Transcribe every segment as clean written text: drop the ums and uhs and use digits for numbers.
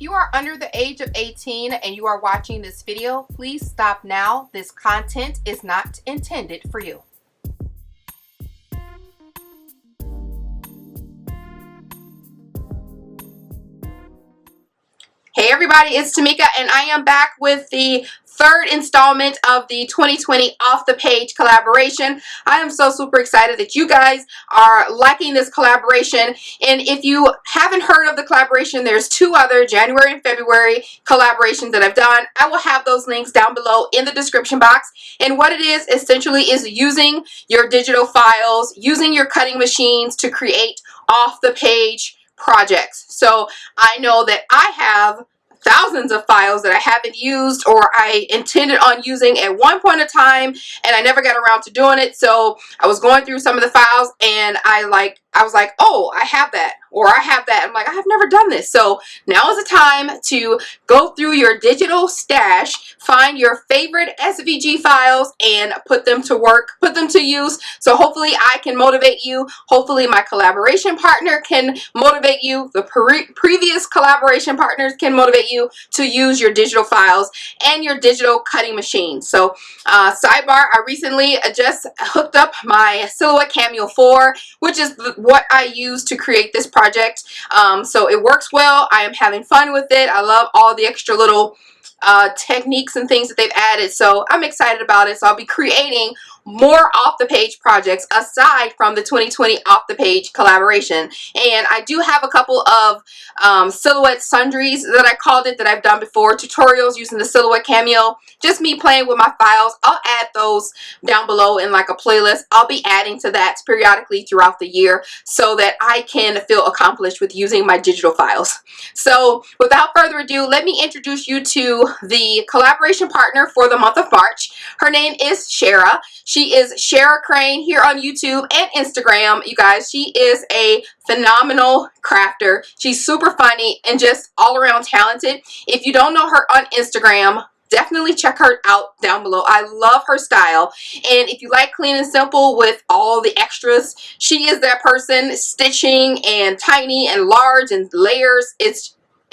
If you are under the age of 18 and you are watching this video, please stop now. This content is not intended for you. Hey everybody, it's Tmika and I am back with the third installment of the 2020 Off the Page collaboration. I am so super excited that you guys are liking this collaboration. And if you haven't heard of the collaboration, there's two other January and February collaborations that I've done. I will have those links down below in the description box. And what it is essentially is using your digital files, using your cutting machines to create off the page projects. So I know that I have thousands of files that I haven't used or I intended on using at one point in time and I never got around to doing it. So I was going through some of the files and I was like, oh, I have that, or I have that. I'm like, I have never done this. So now is the time to go through your digital stash, find your favorite SVG files and put them to work, put them to use. So hopefully I can motivate you. Hopefully my collaboration partner can motivate you. The previous collaboration partners can motivate you to use your digital files and your digital cutting machine. So sidebar, I recently just hooked up my Silhouette Cameo 4, which is what I use to create this project. So it works well. I am having fun with it. I love all the extra little techniques and things that they've added. So I'm excited about it. So I'll be creating more off the page projects aside from the 2020 off the page collaboration. And I do have a couple of silhouette sundries that I called it that I've done before, tutorials using the Silhouette Cameo, just me playing with my files. I'll add those down below in like a playlist. I'll be adding to that periodically throughout the year so that I can feel accomplished with using my digital files. So without further ado, let me introduce you to the collaboration partner for the month of March. Her name is Shara. She is Shara Crane here on YouTube and Instagram. You guys, she is a phenomenal crafter. She's super funny and just all around talented. If you don't know her on Instagram, definitely check her out down below. I love her style. And if you like clean and simple with all the extras, she is that person, stitching and tiny and large and layers.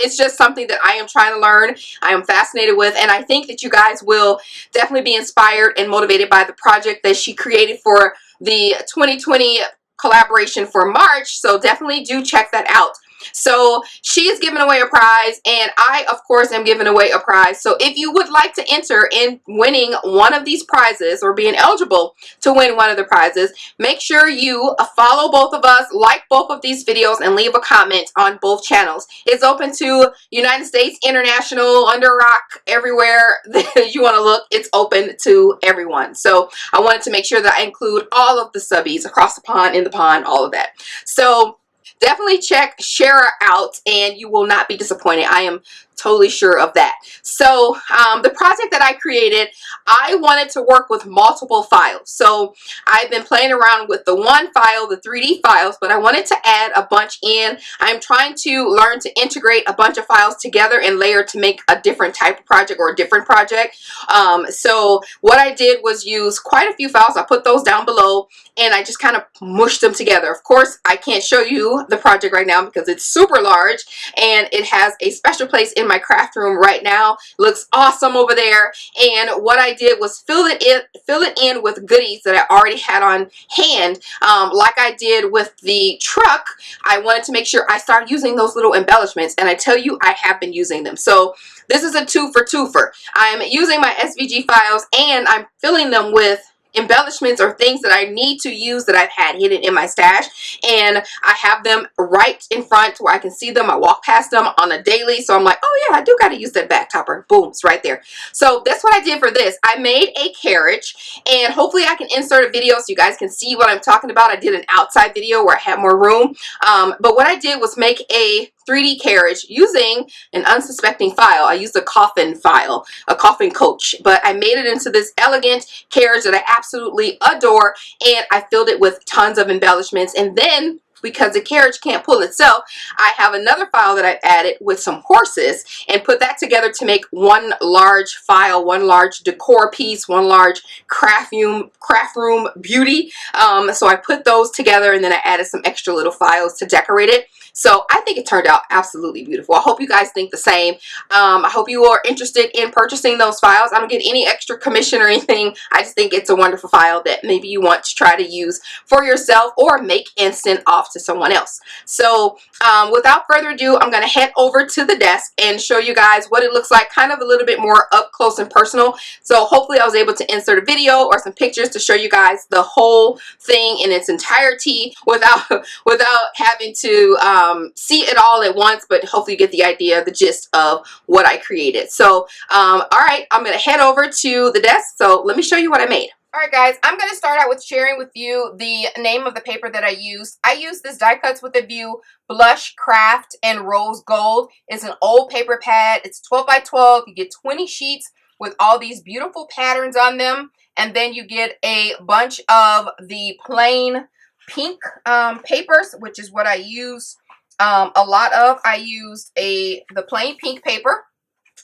It's just something that I am trying to learn. I am fascinated with, and I think that you guys will definitely be inspired and motivated by the project that she created for the 2020 collaboration for March. So definitely do check that out. So she is giving away a prize and I of course am giving away a prize. So if you would like to enter in winning one of these prizes or being eligible to win one of the prizes, make sure you follow both of us, like both of these videos, and leave a comment on both channels. It's open to United States, international, under rock, everywhere that you want to look. It's open to everyone. So I wanted to make sure that I include all of the subbies across the pond, in the pond, all of that. So definitely check Shara out and you will not be disappointed. I am totally sure of that. So the project that I created, I wanted to work with multiple files. So I've been playing around with the one file, the 3D files, but I wanted to add a bunch in. I'm trying to learn to integrate a bunch of files together and layer to make a different type of project or a different project. So what I did was use quite a few files. I put those down below and I just kind of mushed them together. Of course, I can't show you the project right now because it's super large and it has a special place in my craft room right now. Looks awesome over there. And what I did was fill it in with goodies that I already had on hand. Like I did with the truck, I wanted to make sure I started using those little embellishments, and I tell you, I have been using them. So this is a two for twofer. I'm using my SVG files and I'm filling them with embellishments or things that I need to use that I've had hidden in my stash, and I have them right in front where I can see them. I walk past them on a daily, so I'm like, oh yeah, I do got to use that back topper. Boom, it's right there. So that's what I did for this. I made a carriage, and hopefully I can insert a video so you guys can see what I'm talking about. I did an outside video where I had more room, but what I did was make a 3D carriage using an unsuspecting file. I used a coffin file, a coffin coach, but I made it into this elegant carriage that I absolutely adore, and I filled it with tons of embellishments. And then because the carriage can't pull itself, I have another file that I've added with some horses and put that together to make one large file, one large decor piece, one large craft room beauty. So I put those together and then I added some extra little files to decorate it. So I think it turned out absolutely beautiful. I hope you guys think the same. I hope you are interested in purchasing those files. I don't get any extra commission or anything. I just think it's a wonderful file that maybe you want to try to use for yourself or make and send off to someone else. So without further ado, I'm going to head over to the desk and show you guys what it looks like, kind of a little bit more up close and personal. So hopefully I was able to insert a video or some pictures to show you guys the whole thing in its entirety without having to see it all at once, but hopefully you get the idea, the gist of what I created. So all right, I'm going to head over to the desk. So let me show you what I made. Alright guys, I'm going to start out with sharing with you the name of the paper that I used. I used this Die Cuts with a View Blush Craft and Rose Gold. It's an old paper pad. It's 12 by 12. You get 20 sheets with all these beautiful patterns on them. And then you get a bunch of the plain pink papers, which is what I use a lot of. I used the plain pink paper.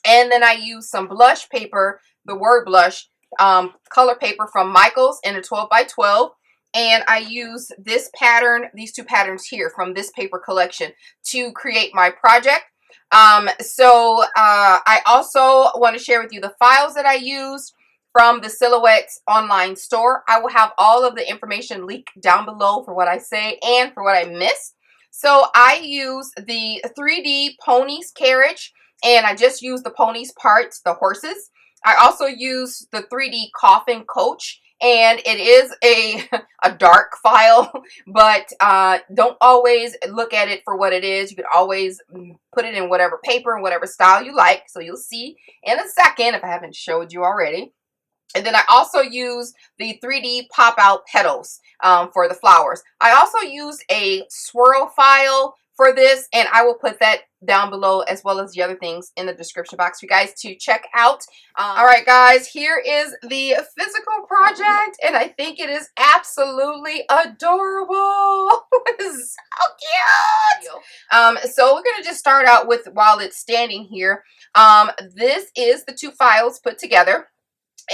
And then I used some blush paper, the word blush, color paper from Michaels in a 12 by 12, and I use this pattern, these two patterns here from this paper collection to create my project. I also want to share with you the files that I used from the Silhouettes online store. I will have all of the information linked down below for what I say and for what I missed. So I use the 3D Ponies Carriage, and I just use the ponies parts, the horses. I also use the 3D Coffin Coach, and it is a dark file, but don't always look at it for what it is. You can always put it in whatever paper and whatever style you like. So you'll see in a second if I haven't showed you already. And then I also use the 3D pop-out petals for the flowers. I also use a swirl file for this, and I will put that down below as well as the other things in the description box for you guys to check out. All right, guys, here is the physical project, and I think it is absolutely adorable. It's so cute. So we're going to just start out with, while it's standing here, this is the two files put together.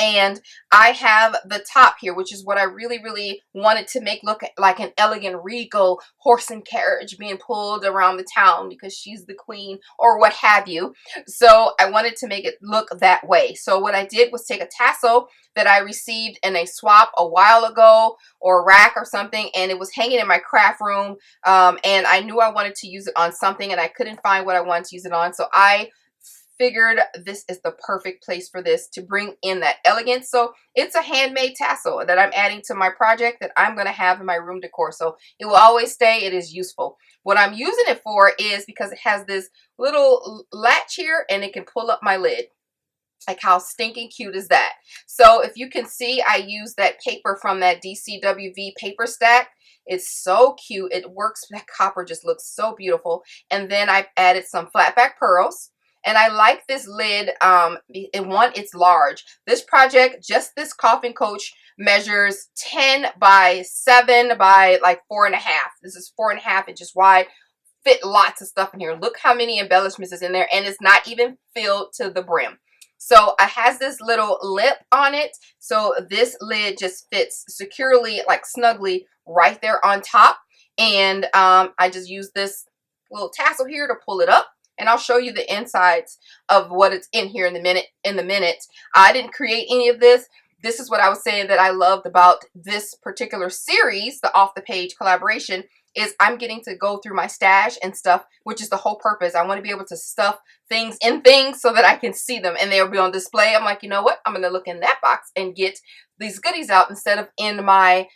And I have the top here, which is what I really wanted to make look like an elegant, regal horse and carriage being pulled around the town because she's the queen or what have you. So I wanted to make it look that way. So what I did was take a tassel that I received in a swap a while ago, or a rack or something, and it was hanging in my craft room, and I knew I wanted to use it on something, and I couldn't find what I wanted to use it on. So I figured this is the perfect place for this to bring in that elegance. So it's a handmade tassel that I'm adding to my project that I'm going to have in my room decor. So it will always stay. It is useful. What I'm using it for is because it has this little latch here and it can pull up my lid. Like, how stinking cute is that? So if you can see, I use that paper from that DCWV paper stack. It's so cute. It works. That copper just looks so beautiful. And then I've added some flat back pearls. And I like this lid, and one, it's large. This project, just this coffin coach, measures 10 by 7 by like 4.5. This is 4.5 inches wide. Fit lots of stuff in here. Look how many embellishments is in there, and it's not even filled to the brim. So it has this little lip on it, so this lid just fits securely, like snugly, right there on top. And I just use this little tassel here to pull it up. And I'll show you the insides of what it's in here in the minute. I didn't create any of this. This is what I was saying that I loved about this particular series, the Off the Page collaboration, is I'm getting to go through my stash and stuff, which is the whole purpose. I want to be able to stuff things in things so that I can see them and they'll be on display. I'm like, you know what? I'm going to look in that box and get these goodies out instead of in my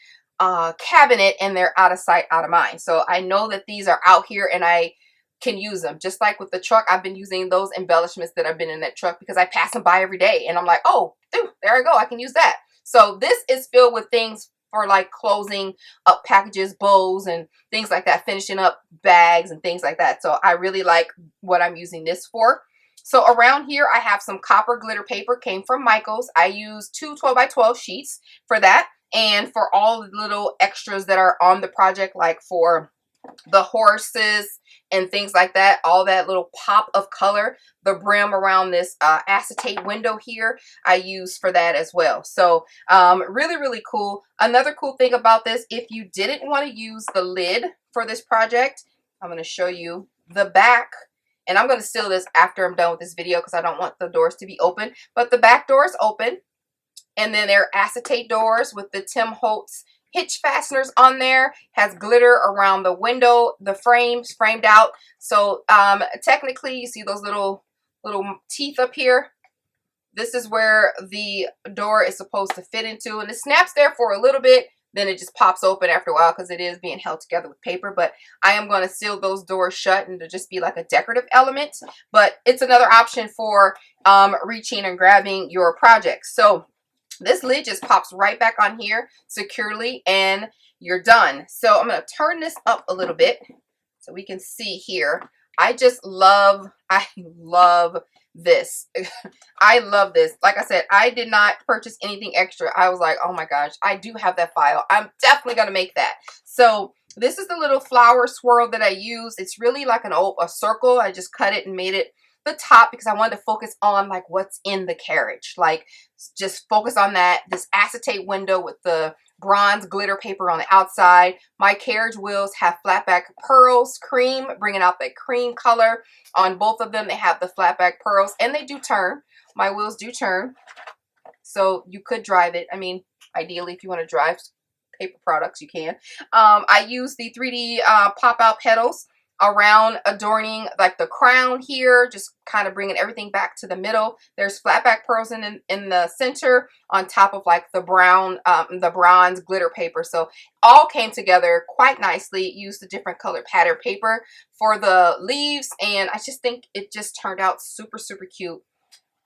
cabinet, and they're out of sight, out of mind. So I know that these are out here and I can use them. Just like with the truck, I've been using those embellishments that have been in that truck because I pass them by every day and I'm like, oh, there I go, I can use that. So this is filled with things for like closing up packages, bows, and things like that, finishing up bags and things like that. So I really like what I'm using this for. So around here I have some copper glitter paper, came from Michaels. I used two 12 by 12 sheets for that, and for all the little extras that are on the project, like for the horses and things like that, all that little pop of color, the brim around this acetate window here, I use for that as well. So really cool. Another cool thing about this, if you didn't want to use the lid for this project, I'm going to show you the back. And I'm going to seal this after I'm done with this video because I don't want the doors to be open. But the back door is open. And then there are acetate doors with the Tim Holtz hitch fasteners on there. Has glitter around the window, the frames framed out. So technically you see those little teeth up here. This is where the door is supposed to fit into, and it snaps there for a little bit. Then it just pops open after a while because it is being held together with paper. But I am going to seal those doors shut and to just be like a decorative element. But it's another option for reaching and grabbing your projects. So this lid just pops right back on here securely and you're done. So I'm going to turn this up a little bit so we can see here. I love this. I love this. Like I said, I did not purchase anything extra. I was like, oh my gosh, I do have that file. I'm definitely going to make that. So this is the little flower swirl that I use. It's really like a circle. I just cut it and made it the top because I wanted to focus on like what's in the carriage. Like just focus on that. This acetate window with the bronze glitter paper on the outside. My carriage wheels have flatback pearls, cream, bringing out that cream color. On both of them, they have the flatback pearls, and they do turn. My wheels do turn, so you could drive it. I mean, ideally, if you want to drive paper products, you can. I use the 3D pop-out petals around adorning like the crown here, just kind of bringing everything back to the middle. There's flatback pearls in the center on top of like the brown, the bronze glitter paper. So all came together quite nicely. Used the different colored pattern paper for the leaves, and I just think it just turned out super, super cute.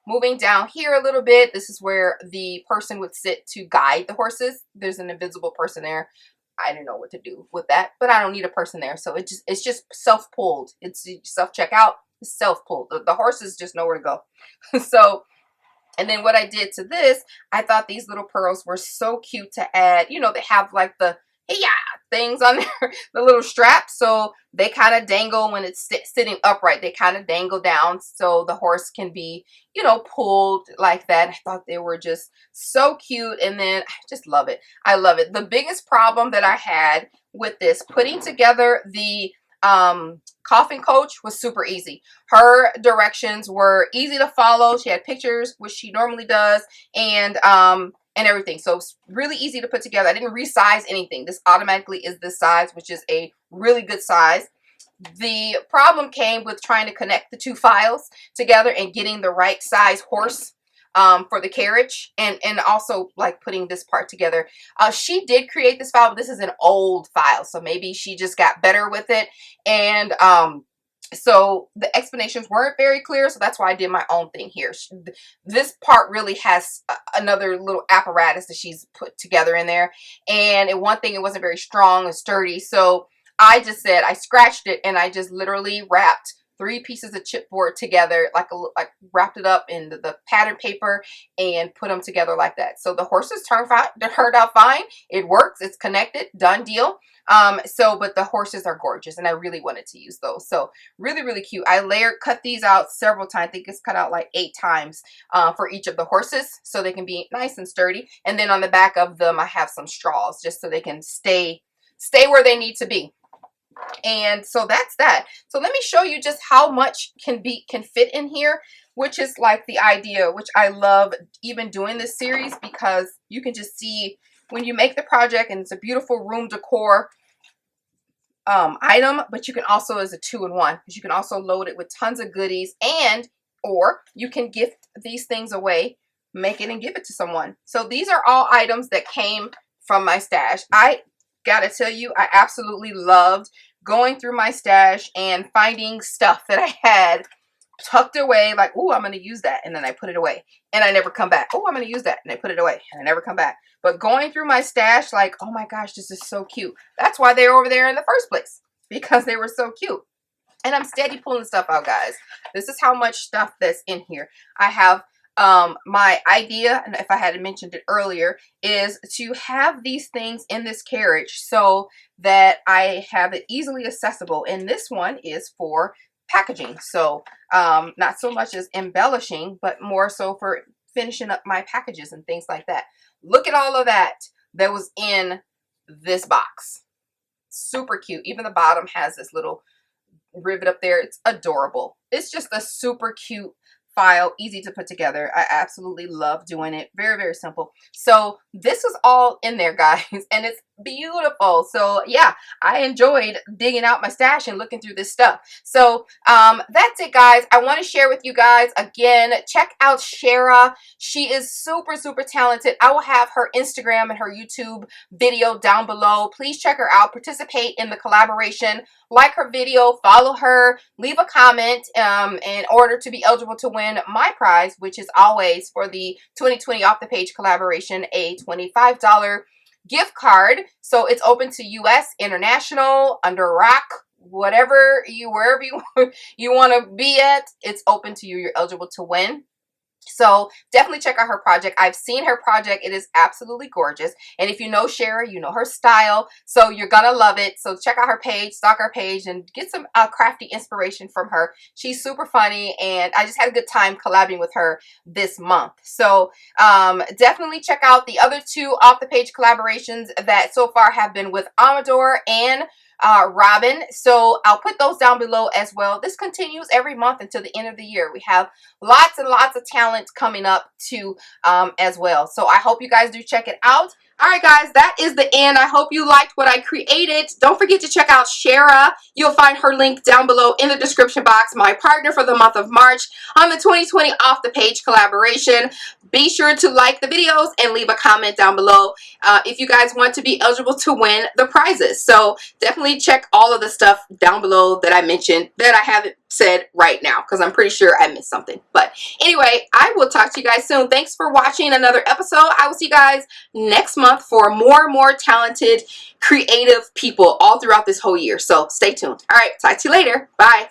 Moving down here a little bit, this is where the person would sit to guide the horses. There's an invisible person there. I didn't know what to do with that, but I don't need a person there. So it's just self-pulled. It's self-checkout, it's self-pulled. The horses just know where to go. So, and then what I did to this, I thought these little pearls were so cute to add. You know, they have like the things on there, the little straps. So they kind of dangle when it's sitting upright. They kind of dangle down so the horse can be, you know, pulled like that. I thought they were just so cute. And then I just love it. I love it. The biggest problem that I had with this, putting together the coffin coach, was super easy. Her directions were easy to follow. She had pictures, which she normally does, and everything. So it's really easy to put together. I didn't resize anything. This automatically is this size, which is a really good size. The problem came with trying to connect the two files together and getting the right size horse for the carriage, and also like putting this part together. She did create this file, but this is an old file, so maybe she just got better with it, and so the explanations weren't very clear, so that's why I did my own thing here. This part really has another little apparatus that she's put together in there, and one thing, it wasn't very strong and sturdy, so I just said, I scratched it, and I just literally wrapped 3 pieces of chipboard together, like wrapped it up in the pattern paper and put them together like that. So the horses turned out fine. It works. It's connected. Done deal. But the horses are gorgeous, and I really wanted to use those. So really, really cute. I cut these out several times. I think it's cut out like 8 times for each of the horses, so they can be nice and sturdy. And then on the back of them, I have some straws just so they can stay where they need to be. And so that's that. So let me show you just how much can fit in here, which is like the idea, which I love even doing this series, because you can just see when you make the project, and it's a beautiful room decor item, but you can also, as a 2-in-1, because you can also load it with tons of goodies, or you can gift these things away, make it and give it to someone. So these are all items that came from my stash. I gotta tell you, I absolutely loved going through my stash and finding stuff that I had tucked away, like, oh, I'm going to use that, and then I put it away, and I never come back. Oh, I'm going to use that, and I put it away, and I never come back. But going through my stash, like, oh my gosh, this is so cute. That's why they were over there in the first place, because they were so cute. And I'm steady pulling stuff out, guys. This is how much stuff that's in here. I have my idea, and if I hadn't mentioned it earlier, is to have these things in this carriage so that I have it easily accessible. And this one is for packaging. So not so much as embellishing, but more so for finishing up my packages and things like that. Look at all of that was in this box. Super cute. Even the bottom has this little rivet up there. It's adorable. It's just a super cute file, easy to put together. I absolutely love doing it. Very, very simple. So this is all in there, guys, and it's beautiful. So yeah, I enjoyed digging out my stash and looking through this stuff. So that's it, guys. I want to share with you guys again, check out Shara. She is super, super talented. I will have her Instagram and her YouTube video down below. Please check her out, participate in the collaboration, like her video, follow her, leave a comment in order to be eligible to win my prize, which is always for the 2020 Off the Page collaboration, a $25 gift card. So it's open to US, international, under rock, whatever wherever you want to be at, it's open to you. You're eligible to win. So definitely check out her project. I've seen her project. It is absolutely gorgeous. And if you know Shara, you know her style. So you're going to love it. So check out her page, stalk her page, and get some crafty inspiration from her. She's super funny, and I just had a good time collabing with her this month. So definitely check out the other two Off the Page collaborations that so far have been with Amador and Robin. So I'll put those down below as well. This continues every month until the end of the year. We have lots and lots of talent coming up too as well. So I hope you guys do check it out. All right, guys, that is the end. I hope you liked what I created. Don't forget to check out Shara. You'll find her link down below in the description box, my partner for the month of March on the 2020 Off the Page collaboration. Be sure to like the videos and leave a comment down below if you guys want to be eligible to win the prizes. So definitely check all of the stuff down below that I mentioned that I haven't said right now, because I'm pretty sure I missed something. But anyway, I will talk to you guys soon. Thanks for watching another episode. I will see you guys next month for more and more talented, creative people all throughout this whole year. So stay tuned. All right, talk to you later. Bye.